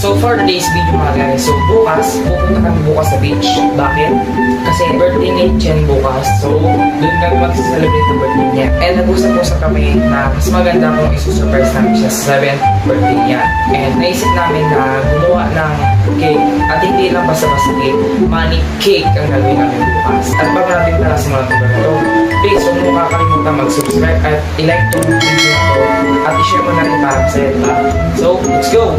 So for today's video mga guys, so bukas, pupunta kami bukas sa beach. Bakit? Kasi birthday ni Chen bukas. So doon kami mag-celebrate ang birthday niya. And nag-usap-usap kami na mas maganda kung isusurprise namin siya sa 7th birthday niya. And naisip namin na gumawa ng cake. At hindi lang basta-basta cake, money cake ang gagawin namin bukas. At bago natin pala sa mga tubo na ito, please huwag mo kakalimutan mag-subscribe at i-like itong video na ito at i-share mo na rin para sa iba. So, let's go!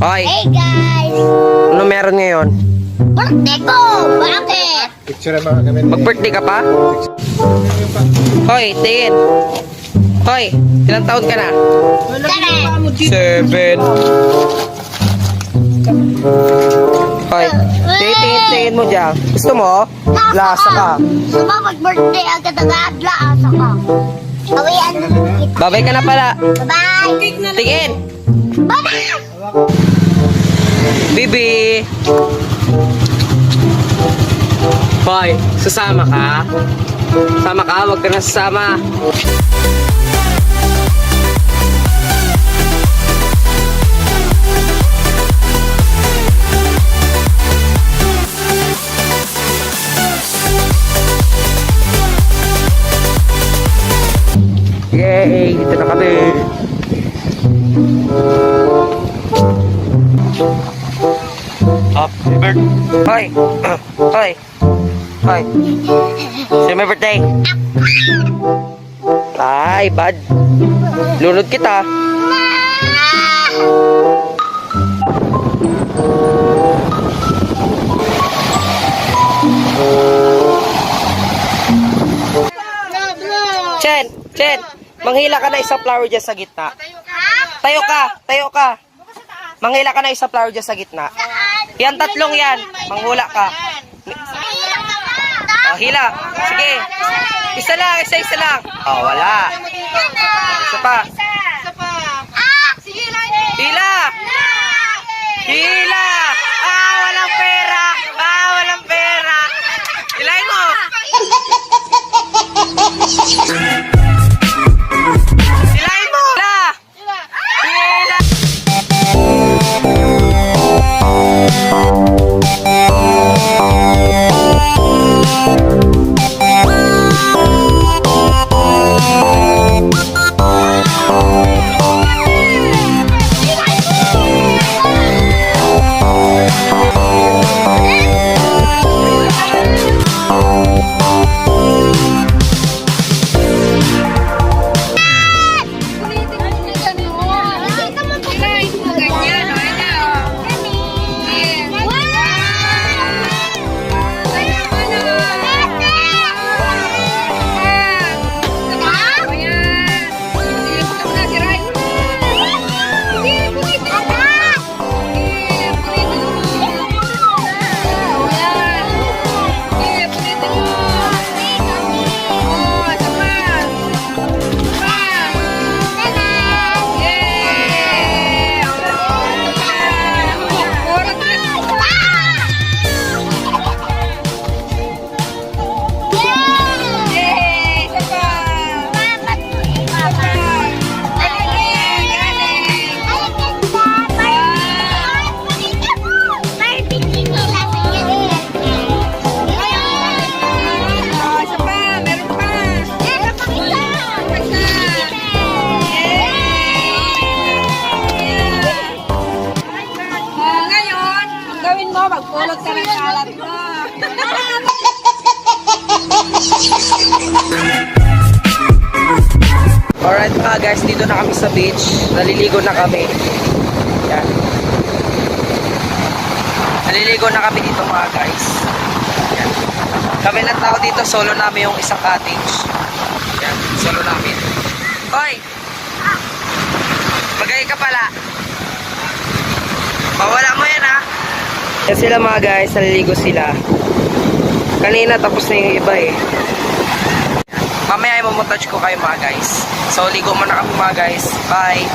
Hoy, Hey guys! ano meron ngayon? Birthday ko! Bakit? Mag-birthday ka pa? Hoy, tingin. Hoy, ilang taon ka na? 7. Hoy, tingin mo dyan. Gusto mo? Lasa ka. Suma mag-birthday agad-agad, laasa ka. Awian na lang kita. Babay ka na pala. Bye-bye! Tingin. Bye-bye! Bibi. Hoy, sasama ka? Sama ka? Huwag ka na sasama. Yay! Dito na kami. Happy birthday. Hoy! Hoy! Hoy! Sino may birthday? Ay, bad. Lunod kita. Chen! Manghila ka na isang flower dyan sa gitna. Tayo ka. Manghila ka na isang flower dyan sa gitna. Yan, tatlong yan. Manghula ka. Oh, hila. Sige. Isa lang. Oh, wala. Isa pa. Hila. Walang pera. Hilahin mo. Hilahin mo. Hila. Alright mga guys, dito na kami sa beach. Naliligo na kami. Yan. Naliligo na kami dito mga guys. Yan. Kami lang tao dito, solo namin yung isang cottage. Yan, solo namin. Hoy! Magay ka pala. Mawala mo yan ha. Yan sila mga guys, naliligo sila. Kanina tapos na yung iba eh. Mamaya i-montage ko kayo mga guys. So ligo muna kami mga guys. Bye!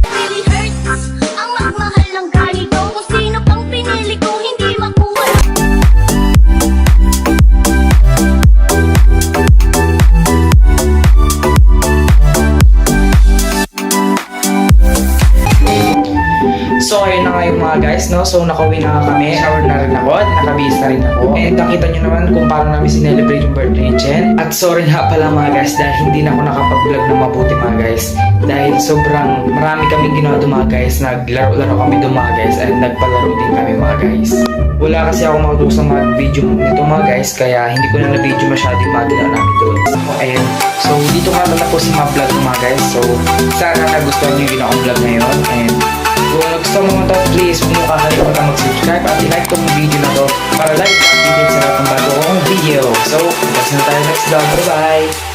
Really hurts ang magmahal ng ganito. Kung sino pang pinili ko, hindi makuha. So, ayun na nga yung mga guys, no? So, nakauwi na nga kami. Shower na rin ako at nakabihis na rin ako. And nakita nyo naman kung paano namin sinelebrate yung birthday ni Jen. At sorry nga pala mga guys dahil hindi na ako nakapag-vlog na mabuti mga guys. Dahil sobrang marami kaming ginawa doon mga guys. Naglaro-laro kami doon mga guys. And nagpalaro din kami mga guys. Wala kasi ako makatulog sa mga video nito mga guys. Kaya hindi ko na na-video masyado yung mga ginawa namin doon. So, ayun. So, dito nga natapos yung mga vlog mga guys. So, sana nagustuhan nyo yung ginawa kong vlog ngayon. And kung nagustuhan mo ito, please huwag mo kakalimutan mag-subscribe at i-like ko yung video na to para like at update sa lahat ng bago kong video. So, hanggang sa tayo next vlog. Bye-bye!